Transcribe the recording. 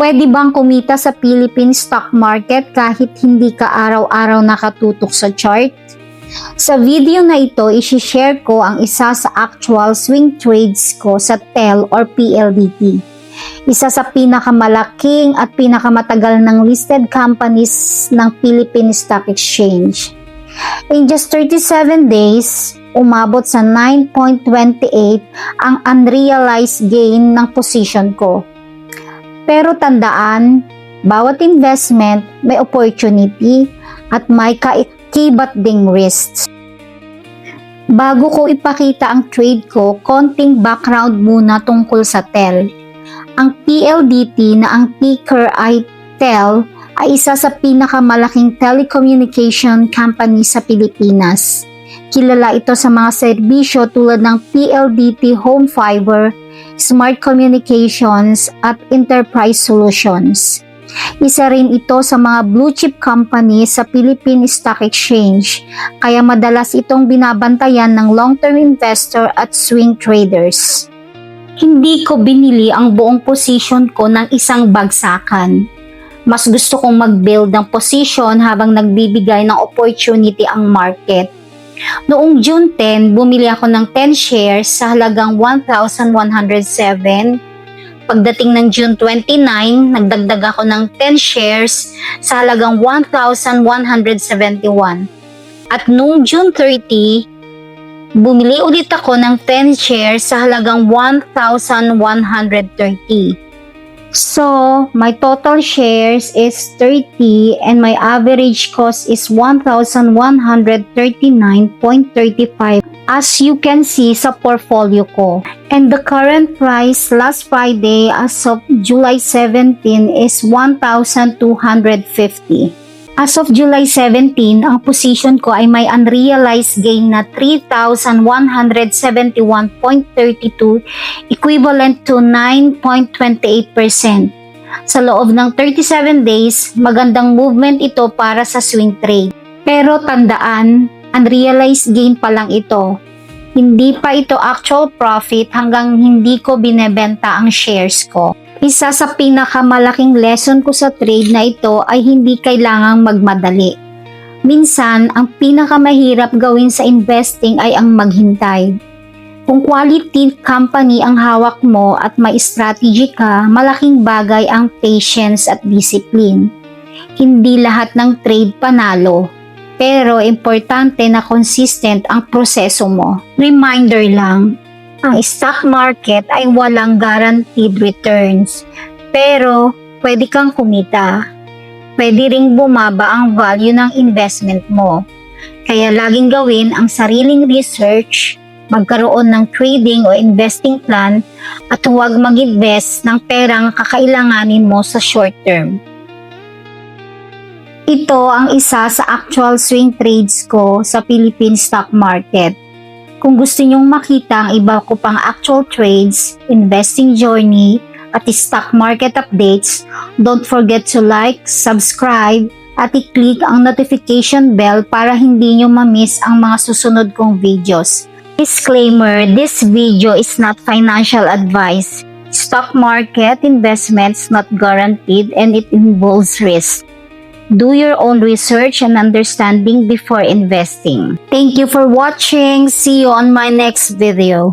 Pwede bang kumita sa Philippine stock market kahit hindi ka araw-araw nakatutok sa chart? Sa video na ito, isi-share ko ang isa sa actual swing trades ko sa TEL or PLDT. Isa sa pinakamalaking at pinakamatagal ng listed companies ng Philippine Stock Exchange. In just 37 days, umabot sa 9.28 ang unrealized gain ng position ko. Pero tandaan, bawat investment may opportunity at may kaibat ding risks. Bago ko ipakita ang trade ko, konting background muna tungkol sa TEL. Ang PLDT na ang ticker ay TEL ay isa sa pinakamalaking telecommunication company sa Pilipinas. Kilala ito sa mga serbisyo tulad ng PLDT Home Fiber, Smart Communications at Enterprise Solutions. Isa rin ito sa mga blue chip company sa Philippine Stock Exchange, kaya madalas itong binabantayan ng long-term investor at swing traders. Hindi ko binili ang buong position ko ng isang bagsakan. Mas gusto kong mag-build ng position habang nagbibigay ng opportunity ang market. Noong June 10, bumili ako ng 10 shares sa halagang 1,107. Pagdating ng June 29, nagdagdag ako ng 10 shares sa halagang 1,171. At noong June 30, bumili ulit ako ng 10 shares sa halagang 1,130. So, my total shares is 30 and my average cost is 1,139.35 as you can see sa portfolio ko. And the current price last Friday as of July 17 is 1,250. As of July 17, ang position ko ay may unrealized gain na 3,171.32 equivalent to 9.28%. Sa loob ng 37 days, magandang movement ito para sa swing trade. Pero tandaan, unrealized gain pa lang ito. Hindi pa ito actual profit hanggang hindi ko binebenta ang shares ko. Isa sa pinakamalaking lesson ko sa trade na ito ay hindi kailangang magmadali. Minsan, ang pinakamahirap gawin sa investing ay ang maghintay. Kung quality company ang hawak mo at may strategy ka, malaking bagay ang patience at discipline. Hindi lahat ng trade panalo, pero importante na consistent ang proseso mo. Reminder lang, ang stock market ay walang guaranteed returns, pero pwede kang kumita. Pwede ring bumaba ang value ng investment mo. Kaya laging gawin ang sariling research, magkaroon ng trading o investing plan, at huwag mag-invest ng perang kakailanganin mo sa short term. Ito ang isa sa actual swing trades ko sa Philippine stock market. Kung gusto nyong makita ang iba ko pang actual trades, investing journey, at stock market updates, don't forget to like, subscribe, at i-click ang notification bell para hindi nyo ma-miss ang mga susunod kong videos. Disclaimer, this video is not financial advice. Stock market investments not guaranteed and it involves risk. Do your own research and understanding before investing. Thank you for watching. See you on my next video.